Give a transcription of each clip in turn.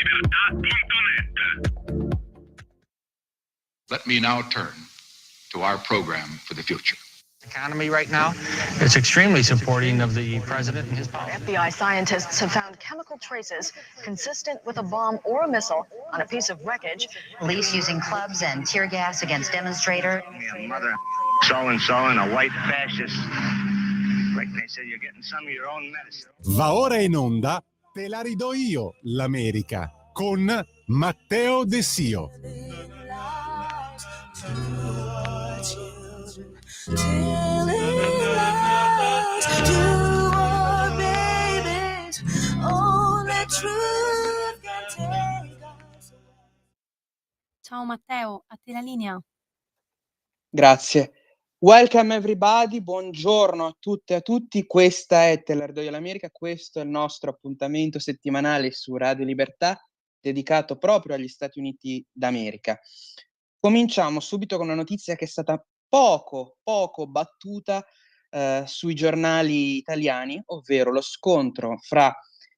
radiolibertà.net. Let me now turn to our program for the future. Economy right now, it's extremely supporting of the president and his policy. FBI scientists have found chemical traces consistent with a bomb or a missile on a piece of wreckage. Police using clubs and tear gas against demonstrators. Mother so-and-so and a white fascist. Like they said, you're getting some of your own medicine. Va ora in onda Te la ridò io, l'America, con Matteo De Sio. Ciao Matteo, a te la linea. Grazie. Welcome everybody, buongiorno a tutte e a tutti. Questa è Te la ridò io l'America, questo è il nostro appuntamento settimanale su Radio Libertà dedicato proprio agli Stati Uniti d'America. Cominciamo subito con una notizia che è stata poco battuta sui giornali italiani, ovvero lo scontro fra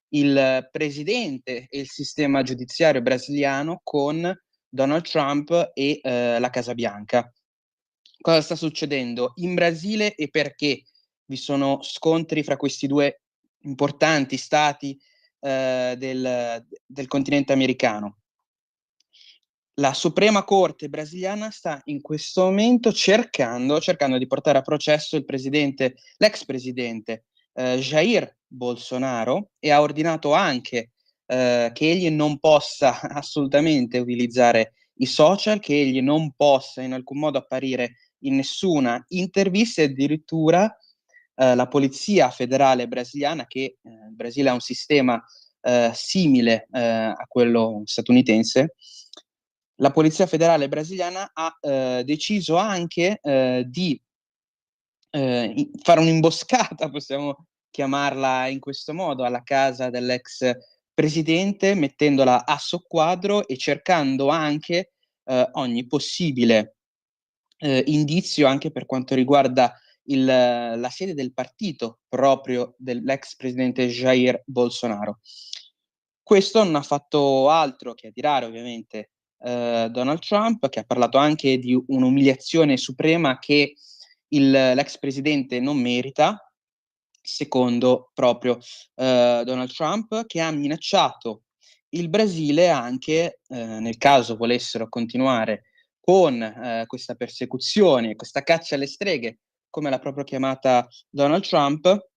il presidente e il sistema giudiziario brasiliano con Donald Trump e la Casa Bianca. Cosa sta succedendo in Brasile e perché vi sono scontri fra questi due importanti stati del continente americano? La Suprema Corte brasiliana sta in questo momento cercando di portare a processo l'ex presidente Jair Bolsonaro, e ha ordinato anche che egli non possa assolutamente utilizzare i social, che egli non possa in alcun modo apparire in nessuna intervista, e addirittura la Polizia Federale brasiliana, che il Brasile ha un sistema simile a quello statunitense, la Polizia Federale brasiliana ha deciso anche di fare un'imboscata, possiamo chiamarla in questo modo, alla casa dell'ex presidente, mettendola a soqquadro e cercando anche ogni possibile indizio anche per quanto riguarda la sede del partito proprio dell'ex presidente Jair Bolsonaro. Questo non ha fatto altro che attirare ovviamente Donald Trump, che ha parlato anche di un'umiliazione suprema che l'ex presidente non merita, secondo proprio Donald Trump, che ha minacciato il Brasile anche nel caso volessero continuare con questa persecuzione, questa caccia alle streghe, come l'ha proprio chiamata Donald Trump,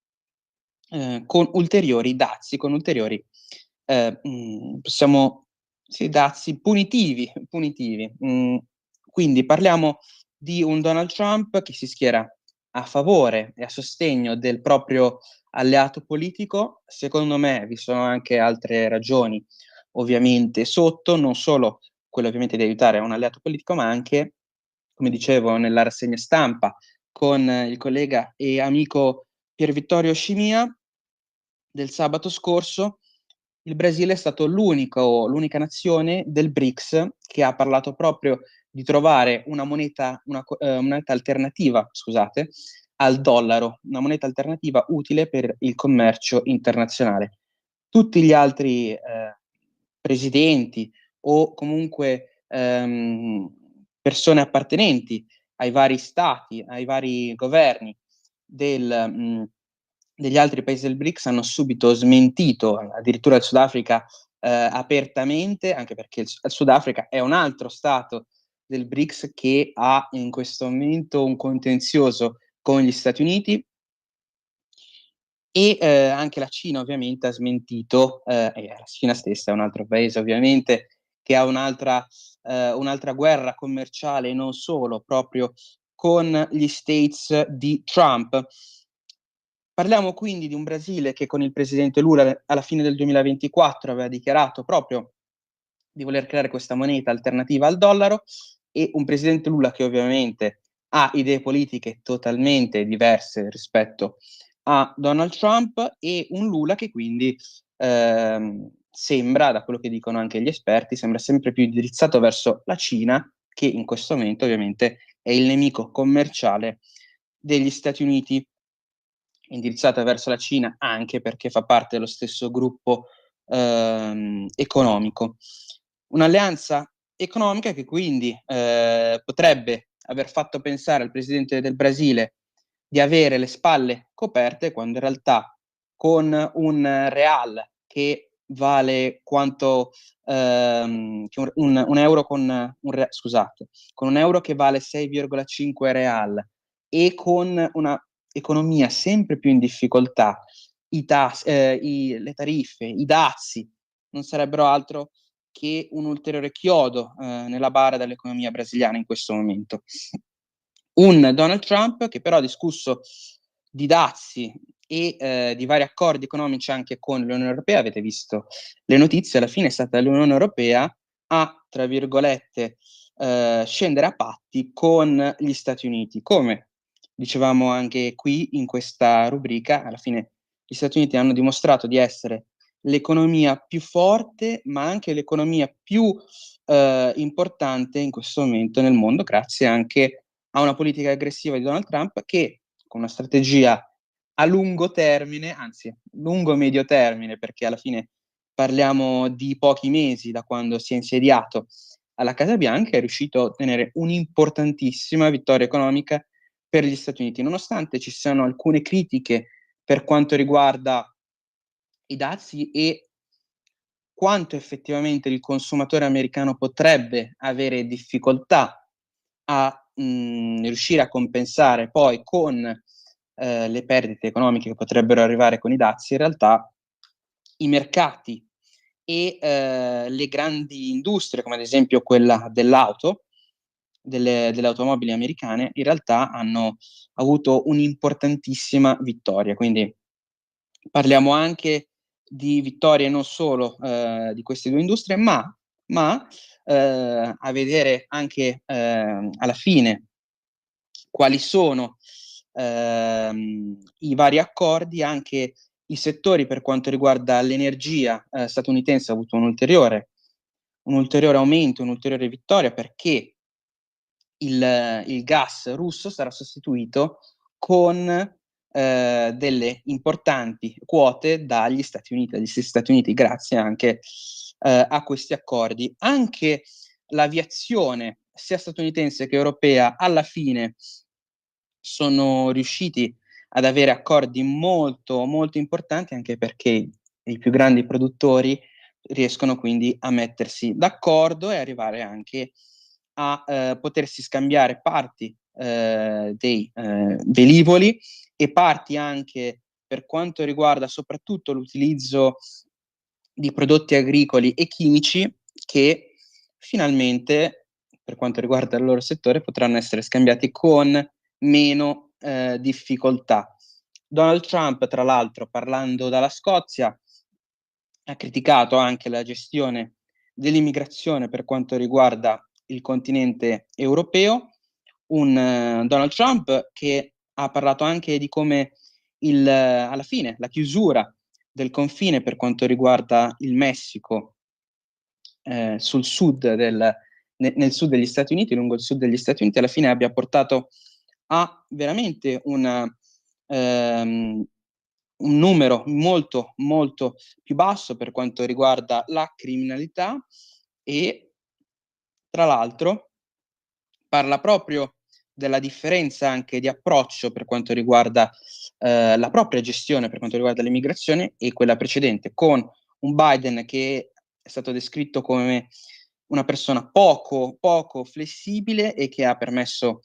con ulteriori dazi, dazi punitivi. Quindi parliamo di un Donald Trump che si schiera a favore e a sostegno del proprio alleato politico. Secondo me vi sono anche altre ragioni ovviamente sotto, non solo quello ovviamente di aiutare un alleato politico, ma anche, come dicevo nella rassegna stampa con il collega e amico Pier Vittorio Scimia del sabato scorso, il Brasile è stato l'unica nazione del BRICS che ha parlato proprio di trovare una moneta alternativa, scusate, al dollaro, una moneta alternativa utile per il commercio internazionale. Tutti gli altri presidenti o comunque persone appartenenti ai vari stati, ai vari governi degli altri paesi del BRICS hanno subito smentito, addirittura il Sudafrica apertamente, anche perché il Sudafrica è un altro stato del BRICS che ha in questo momento un contenzioso con gli Stati Uniti, e anche la Cina ovviamente ha smentito, e la Cina stessa è un altro paese ovviamente che ha un'altra guerra commerciale, non solo, proprio con gli States di Trump. Parliamo quindi di un Brasile che con il presidente Lula alla fine del 2024 aveva dichiarato proprio di voler creare questa moneta alternativa al dollaro, e un presidente Lula che ovviamente ha idee politiche totalmente diverse rispetto a Donald Trump, e un Lula che quindi sembra, da quello che dicono anche gli esperti, sembra sempre più indirizzato verso la Cina, che in questo momento ovviamente è il nemico commerciale degli Stati Uniti, indirizzata verso la Cina anche perché fa parte dello stesso gruppo economico. Un'alleanza economica che quindi potrebbe aver fatto pensare al presidente del Brasile di avere le spalle coperte, quando in realtà con un real che vale quanto che un euro con con un euro che vale 6,5 real e con una economia sempre più in difficoltà, le tariffe, i dazi non sarebbero altro che un ulteriore chiodo nella bara dell'economia brasiliana in questo momento. Un Donald Trump che però ha discusso di dazi e di vari accordi economici anche con l'Unione Europea. Avete visto le notizie, alla fine è stata l'Unione Europea a, tra virgolette, scendere a patti con gli Stati Uniti. Come dicevamo anche qui in questa rubrica, alla fine gli Stati Uniti hanno dimostrato di essere l'economia più forte, ma anche l'economia più importante in questo momento nel mondo, grazie anche a una politica aggressiva di Donald Trump che, con una strategia a lungo termine, anzi lungo-medio termine, perché alla fine parliamo di pochi mesi da quando si è insediato alla Casa Bianca, è riuscito a ottenere un'importantissima vittoria economica per gli Stati Uniti, nonostante ci siano alcune critiche per quanto riguarda i dazi e quanto effettivamente il consumatore americano potrebbe avere difficoltà a riuscire a compensare poi con le perdite economiche che potrebbero arrivare con i dazi. In realtà i mercati e le grandi industrie, come ad esempio quella delle automobili americane, in realtà hanno avuto un'importantissima vittoria. Quindi parliamo anche di vittorie non solo di queste due industrie, ma a vedere anche alla fine quali sono i vari accordi, anche i settori per quanto riguarda l'energia statunitense ha avuto un ulteriore aumento, un'ulteriore vittoria, perché il gas russo sarà sostituito con delle importanti quote dagli Stati Uniti, grazie anche a questi accordi. Anche l'aviazione, sia statunitense che europea, alla fine sono riusciti ad avere accordi molto, molto importanti, anche perché i più grandi produttori riescono quindi a mettersi d'accordo e arrivare anche a potersi scambiare parti dei velivoli e parti anche per quanto riguarda soprattutto l'utilizzo di prodotti agricoli e chimici che finalmente, per quanto riguarda il loro settore, potranno essere scambiati con meno difficoltà. Donald Trump, tra l'altro, parlando dalla Scozia, ha criticato anche la gestione dell'immigrazione per quanto riguarda il continente europeo. Donald Trump che ha parlato anche di come alla fine la chiusura del confine per quanto riguarda il Messico sul sud nel sud degli Stati Uniti, lungo il sud degli Stati Uniti, alla fine abbia portato a veramente un numero molto, molto più basso per quanto riguarda la criminalità e, tra l'altro, parla proprio della differenza anche di approccio per quanto riguarda la propria gestione, per quanto riguarda l'immigrazione e quella precedente, con un Biden che è stato descritto come una persona poco flessibile e che ha permesso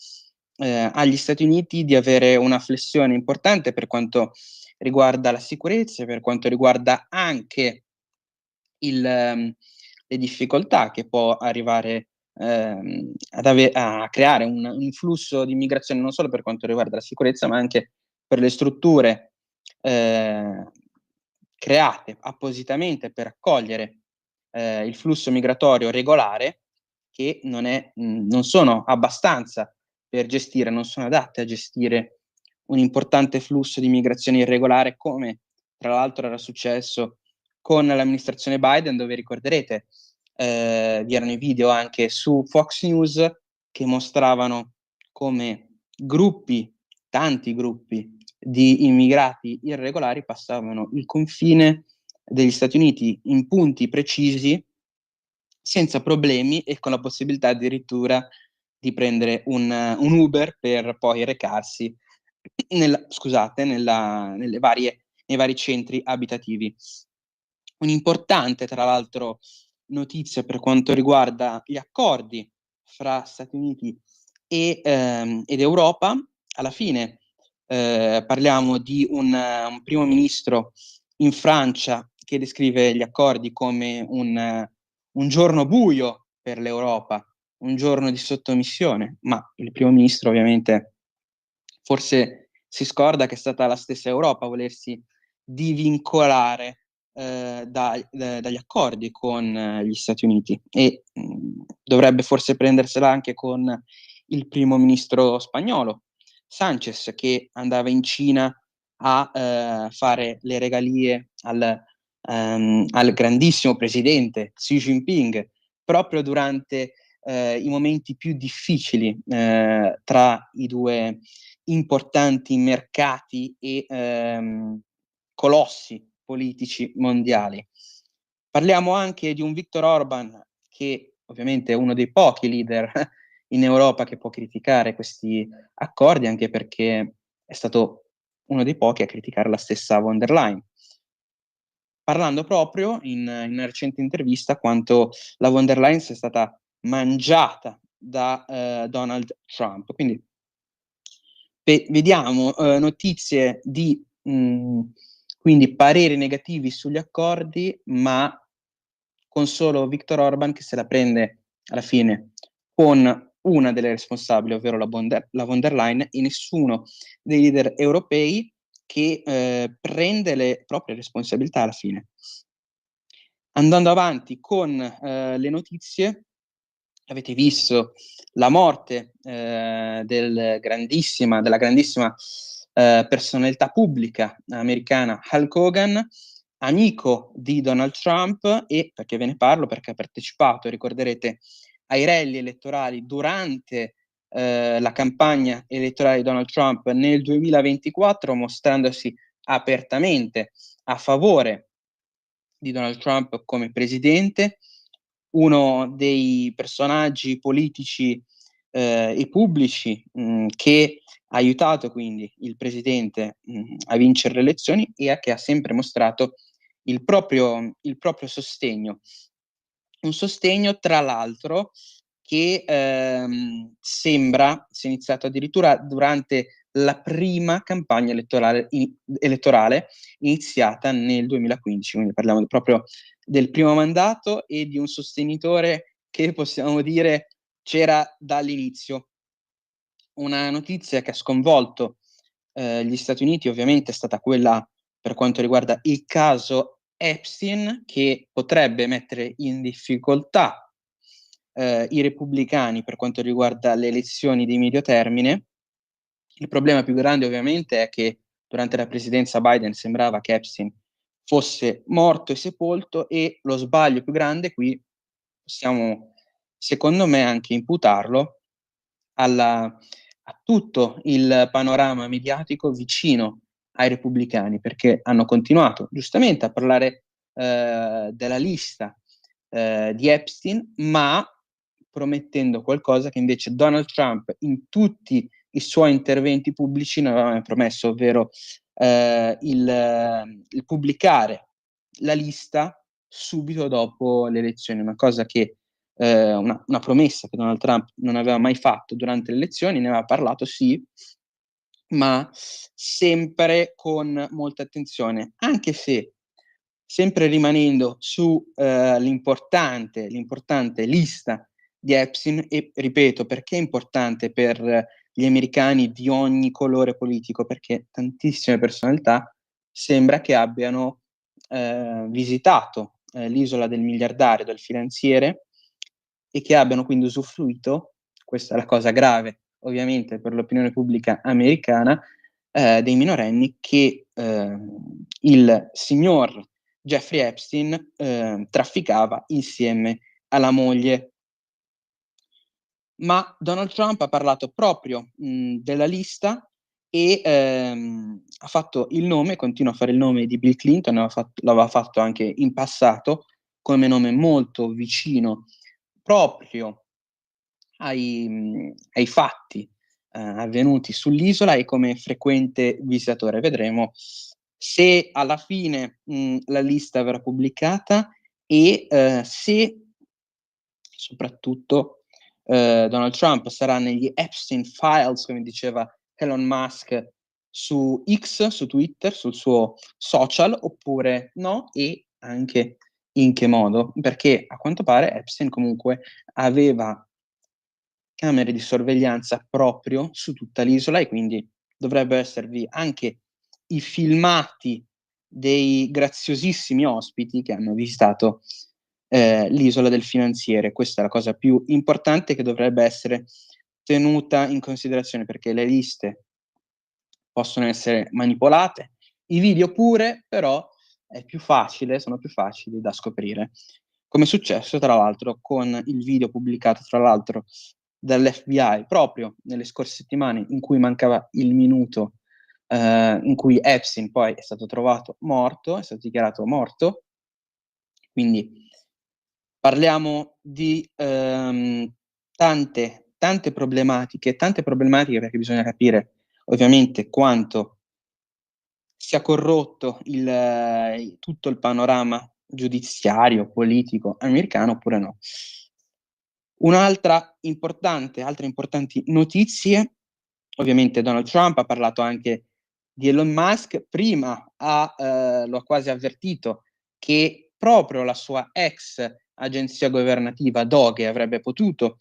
agli Stati Uniti di avere una flessione importante per quanto riguarda la sicurezza, per quanto riguarda anche le difficoltà che può arrivare a creare un influsso di immigrazione non solo per quanto riguarda la sicurezza, ma anche per le strutture create appositamente per accogliere il flusso migratorio regolare, che non sono abbastanza per gestire, non sono adatte a gestire un importante flusso di immigrazione irregolare, come tra l'altro era successo con l'amministrazione Biden, dove ricorderete vi erano i video anche su Fox News che mostravano come tanti gruppi di immigrati irregolari passavano il confine degli Stati Uniti in punti precisi, senza problemi e con la possibilità addirittura di prendere un Uber per poi recarsi nei vari centri abitativi. Un'importante, tra l'altro, notizia per quanto riguarda gli accordi fra Stati Uniti ed Europa. Alla fine parliamo di un primo ministro in Francia che descrive gli accordi come un giorno buio per l'Europa, un giorno di sottomissione, ma il primo ministro ovviamente forse si scorda che è stata la stessa Europa a volersi divincolare dagli accordi con gli Stati Uniti e dovrebbe forse prendersela anche con il primo ministro spagnolo, Sanchez, che andava in Cina a fare le regalie al grandissimo presidente Xi Jinping, proprio durante i momenti più difficili tra i due importanti mercati e colossi politici mondiali. Parliamo anche di un Viktor Orban che ovviamente è uno dei pochi leader in Europa che può criticare questi accordi, anche perché è stato uno dei pochi a criticare la stessa von der Leyen, parlando proprio in una recente intervista quanto la von der Leyen sia stata mangiata da Donald Trump. Quindi vediamo notizie di quindi pareri negativi sugli accordi, ma con solo Viktor Orban che se la prende alla fine con una delle responsabili, ovvero la von der Leyen, e nessuno dei leader europei che prende le proprie responsabilità alla fine. Andando avanti con le notizie, avete visto la morte della grandissima personalità pubblica americana Hulk Hogan, amico di Donald Trump, e perché ve ne parlo? Perché ha partecipato, ricorderete, ai rally elettorali durante la campagna elettorale di Donald Trump nel 2024, mostrandosi apertamente a favore di Donald Trump come presidente, uno dei personaggi politici e pubblici che ha aiutato quindi il presidente a vincere le elezioni e che ha sempre mostrato il proprio sostegno. Un sostegno, tra l'altro, che sembra sia iniziato addirittura durante la prima campagna elettorale iniziata nel 2015, quindi parliamo proprio del primo mandato e di un sostenitore che possiamo dire c'era dall'inizio. Una notizia che ha sconvolto gli Stati Uniti ovviamente è stata quella per quanto riguarda il caso Epstein, che potrebbe mettere in difficoltà i repubblicani per quanto riguarda le elezioni di medio termine. Il problema più grande ovviamente è che durante la presidenza Biden sembrava che Epstein fosse morto e sepolto, e lo sbaglio più grande qui possiamo, secondo me, anche imputarlo a tutto il panorama mediatico vicino ai repubblicani, perché hanno continuato giustamente a parlare della lista di Epstein, ma promettendo qualcosa che invece Donald Trump in tutti i suoi interventi pubblici non aveva mai promesso, ovvero il pubblicare la lista subito dopo le elezioni, una cosa che una promessa che Donald Trump non aveva mai fatto durante le elezioni, ne aveva parlato sì, ma sempre con molta attenzione, anche se sempre rimanendo su l'importante lista di Epstein. E ripeto, perché è importante per gli americani di ogni colore politico? Perché tantissime personalità sembra che abbiano visitato l'isola del miliardario, del finanziere, e che abbiano quindi usufruito, questa è la cosa grave ovviamente per l'opinione pubblica americana, dei minorenni che il signor Jeffrey Epstein trafficava insieme alla moglie. Ma Donald Trump ha parlato proprio della lista e ha fatto il nome, continua a fare il nome di Bill Clinton, l'aveva fatto anche in passato, come nome molto vicino proprio ai fatti avvenuti sull'isola e come frequente visitatore. Vedremo se alla fine la lista verrà pubblicata e se soprattutto Donald Trump sarà negli Epstein Files, come diceva Elon Musk su X, su Twitter, sul suo social, oppure no, e anche in che modo, perché a quanto pare Epstein comunque aveva camere di sorveglianza proprio su tutta l'isola e quindi dovrebbero esservi anche i filmati dei graziosissimi ospiti che hanno visitato l'isola del finanziere. Questa è la cosa più importante che dovrebbe essere tenuta in considerazione, perché le liste possono essere manipolate, i video pure, però sono più facili da scoprire. Come è successo tra l'altro con il video pubblicato tra l'altro dall'FBI proprio nelle scorse settimane, in cui mancava il minuto in cui Epstein poi è stato trovato morto, è stato dichiarato morto. Quindi parliamo di tante problematiche perché bisogna capire ovviamente quanto sia corrotto tutto il panorama giudiziario, politico americano oppure no. Altre importanti notizie, ovviamente Donald Trump ha parlato anche di Elon Musk, prima lo ha quasi avvertito che proprio la sua ex agenzia governativa Doge avrebbe potuto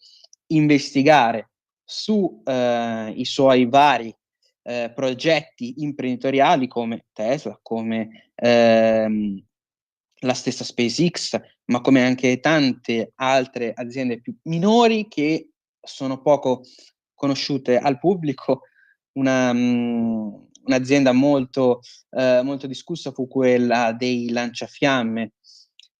investigare su i suoi vari progetti imprenditoriali come Tesla, come la stessa SpaceX, ma come anche tante altre aziende più minori che sono poco conosciute al pubblico. Un'azienda molto discussa fu quella dei lanciafiamme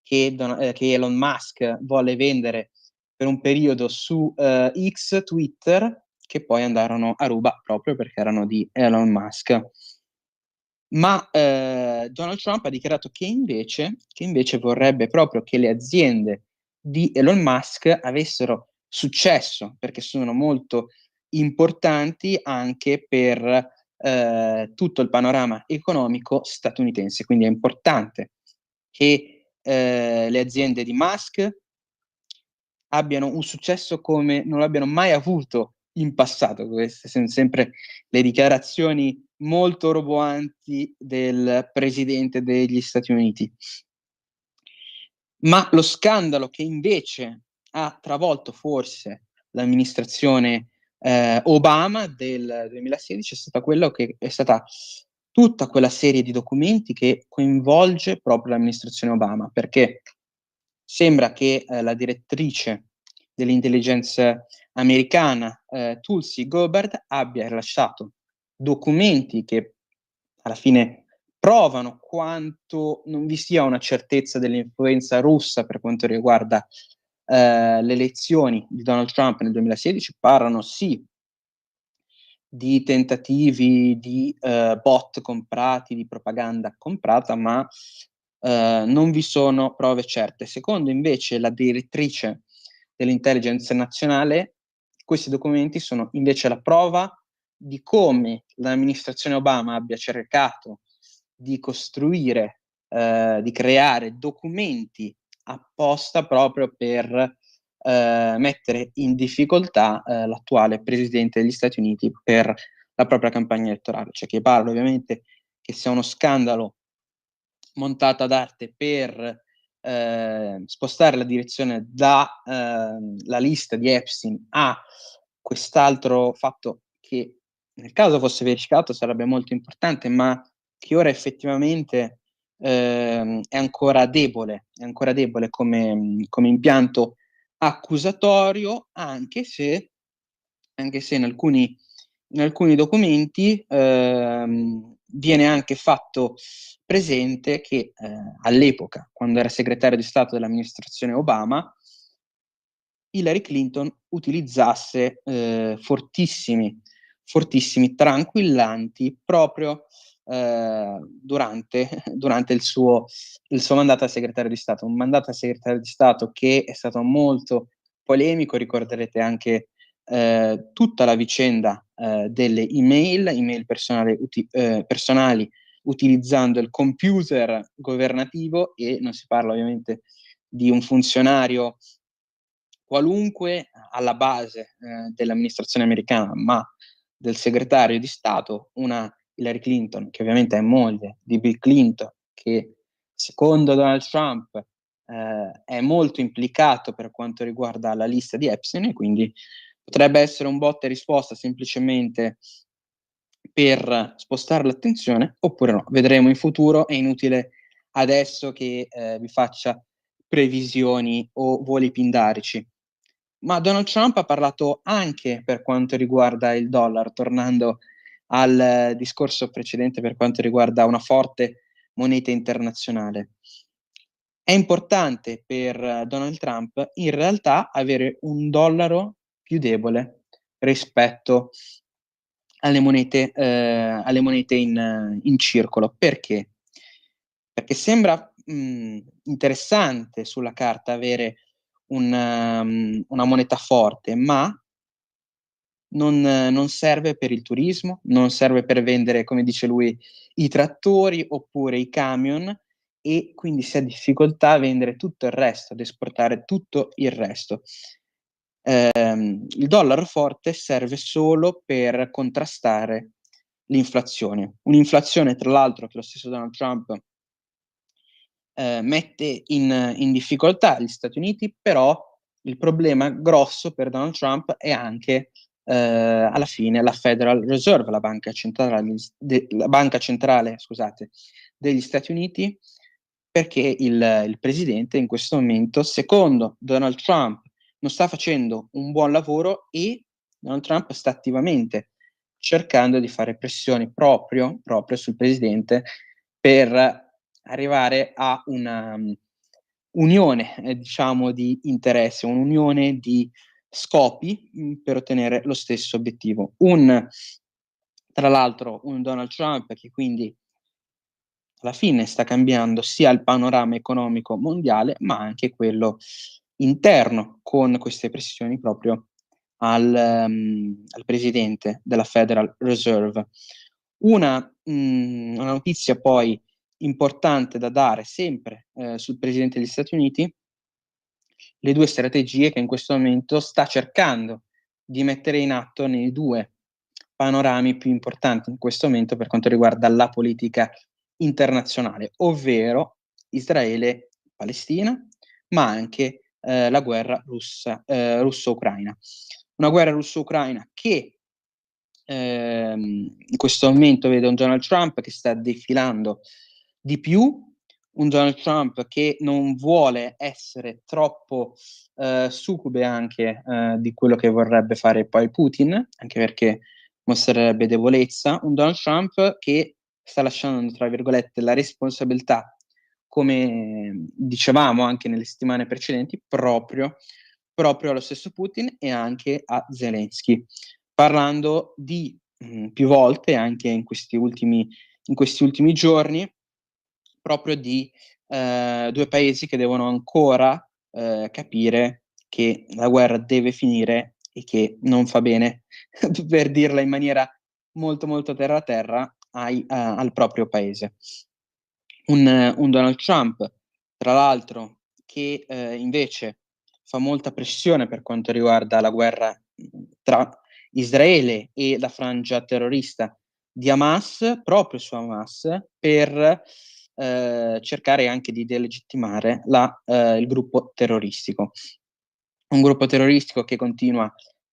che Elon Musk volle vendere per un periodo su X, Twitter, che poi andarono a ruba proprio perché erano di Elon Musk. Ma Donald Trump ha dichiarato che invece vorrebbe proprio che le aziende di Elon Musk avessero successo, perché sono molto importanti anche per tutto il panorama economico statunitense. Quindi è importante che le aziende di Musk abbiano un successo come non l'abbiano mai avuto in passato. Queste sono sempre le dichiarazioni molto roboanti del presidente degli Stati Uniti. Ma lo scandalo che invece ha travolto forse l'amministrazione Obama del 2016 è stata quello che è stata tutta quella serie di documenti che coinvolge proprio l'amministrazione Obama, perché sembra che la direttrice dell'intelligence americana Tulsi Gabbard abbia rilasciato documenti che alla fine provano quanto non vi sia una certezza dell'influenza russa per quanto riguarda le elezioni di Donald Trump nel 2016. Parlano sì di tentativi di bot comprati, di propaganda comprata, ma non vi sono prove certe. Secondo invece la direttrice dell'intelligence nazionale, questi documenti sono invece la prova di come l'amministrazione Obama abbia cercato di costruire, di creare documenti apposta proprio per mettere in difficoltà l'attuale presidente degli Stati Uniti per la propria campagna elettorale. Cioè che parla ovviamente che sia uno scandalo montato ad arte per spostare la direzione da la lista di Epstein a quest'altro fatto che nel caso fosse verificato sarebbe molto importante, ma che ora effettivamente è ancora debole come impianto accusatorio, anche se in alcuni documenti viene anche fatto presente che all'epoca, quando era segretario di Stato dell'amministrazione Obama, Hillary Clinton utilizzasse fortissimi fortissimi, tranquillanti, proprio durante il suo mandato a segretario di Stato. Un mandato a segretario di Stato che è stato molto polemico, ricorderete anche tutta la vicenda delle email personali utilizzando il computer governativo, e non si parla ovviamente di un funzionario qualunque alla base dell'amministrazione americana, ma del segretario di Stato, una Hillary Clinton, che ovviamente è moglie di Bill Clinton, che secondo Donald Trump è molto implicato per quanto riguarda la lista di Epstein, e quindi potrebbe essere un botta e risposta semplicemente per spostare l'attenzione, oppure no. Vedremo in futuro, è inutile adesso che vi faccia previsioni o voli pindarici. Ma Donald Trump ha parlato anche per quanto riguarda il dollaro, tornando al discorso precedente per quanto riguarda una forte moneta internazionale. È importante per Donald Trump in realtà avere un dollaro più debole rispetto alle monete in circolo. Perché? Perché sembra interessante sulla carta avere una moneta forte, ma non serve per il turismo, non serve per vendere, come dice lui, i trattori oppure i camion, e quindi si ha difficoltà a vendere tutto il resto, ad esportare tutto il resto. Il dollaro forte serve solo per contrastare l'inflazione. Un'inflazione, tra l'altro, che lo stesso Donald Trump mette in difficoltà gli Stati Uniti, però il problema grosso per Donald Trump è anche alla fine la Federal Reserve, la banca centrale, scusate, degli Stati Uniti, perché il presidente in questo momento, secondo Donald Trump, non sta facendo un buon lavoro, e Donald Trump sta attivamente cercando di fare pressioni proprio sul presidente per arrivare a una unione, diciamo, di interesse, un'unione di scopi per ottenere lo stesso obiettivo. Tra l'altro, un Donald Trump che quindi alla fine sta cambiando sia il panorama economico mondiale, ma anche quello interno, con queste pressioni proprio al presidente della Federal Reserve. Una notizia poi importante da dare sempre sul presidente degli Stati Uniti: le due strategie che in questo momento sta cercando di mettere in atto nei due panorami più importanti in questo momento per quanto riguarda la politica internazionale, ovvero Israele-Palestina, ma anche la guerra russo-ucraina. Una guerra russo-ucraina che in questo momento vede un Donald Trump che sta defilando di più, un Donald Trump che non vuole essere troppo succube anche di quello che vorrebbe fare poi Putin, anche perché mostrerebbe debolezza, un Donald Trump che sta lasciando, tra virgolette, la responsabilità, come dicevamo anche nelle settimane precedenti, proprio allo stesso Putin e anche a Zelensky, parlando di più volte anche in questi ultimi giorni proprio di due paesi che devono ancora capire che la guerra deve finire e che non fa bene, per dirla in maniera molto molto terra a terra, al proprio paese. Un Donald Trump, tra l'altro, che invece fa molta pressione per quanto riguarda la guerra tra Israele e la frangia terrorista di Hamas, proprio su Hamas, per cercare anche di delegittimare il gruppo terroristico. Un gruppo terroristico che continua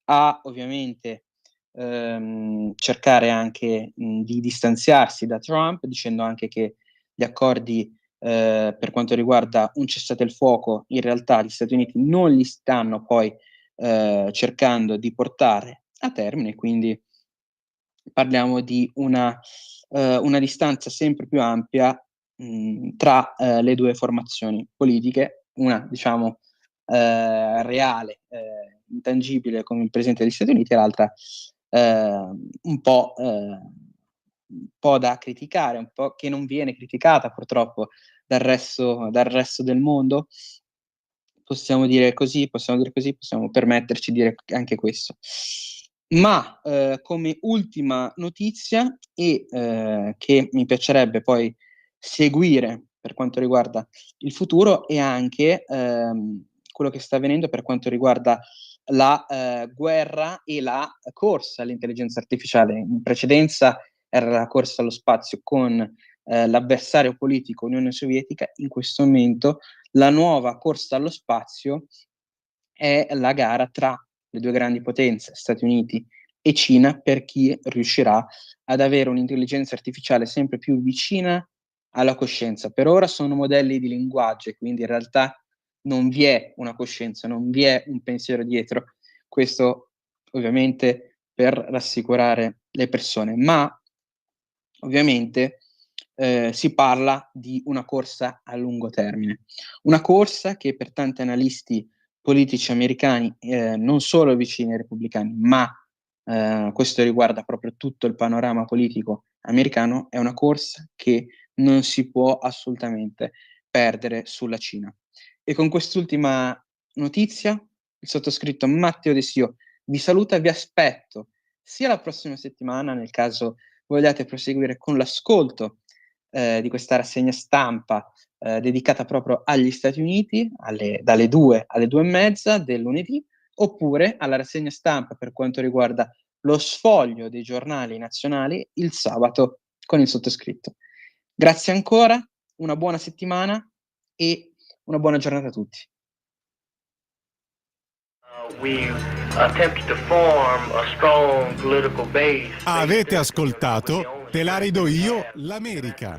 a ovviamente cercare anche di distanziarsi da Trump, dicendo anche che gli accordi per quanto riguarda un cessate il fuoco, in realtà gli Stati Uniti non li stanno poi cercando di portare a termine, quindi parliamo di una distanza sempre più ampia tra le due formazioni politiche, una diciamo reale, intangibile come il presidente degli Stati Uniti, e l'altra un po' da criticare, un po' che non viene criticata purtroppo dal resto del mondo. Possiamo dire così, possiamo permetterci di dire anche questo. Ma come ultima notizia che mi piacerebbe poi seguire per quanto riguarda il futuro è anche quello che sta avvenendo per quanto riguarda la guerra e la corsa all'intelligenza artificiale. In precedenza era la corsa allo spazio con l'avversario politico Unione Sovietica, in questo momento la nuova corsa allo spazio è la gara tra le due grandi potenze, Stati Uniti e Cina, per chi riuscirà ad avere un'intelligenza artificiale sempre più vicina alla coscienza. Per ora sono modelli di linguaggio, quindi in realtà non vi è una coscienza, non vi è un pensiero dietro. Questo ovviamente per rassicurare le persone, ma ovviamente si parla di una corsa a lungo termine. Una corsa che per tanti analisti politici americani, non solo vicini ai repubblicani, ma questo riguarda proprio tutto il panorama politico americano, è una corsa che non si può assolutamente perdere sulla Cina. E con quest'ultima notizia, il sottoscritto Matteo De Sio vi saluta e vi aspetto sia la prossima settimana, nel caso vogliate proseguire con l'ascolto di questa rassegna stampa dedicata proprio agli Stati Uniti, dalle 2 alle 2:30 del lunedì, oppure alla rassegna stampa per quanto riguarda lo sfoglio dei giornali nazionali il sabato con il sottoscritto. Grazie ancora, una buona settimana e una buona giornata a tutti. Avete ascoltato Te la ridò io, l'America.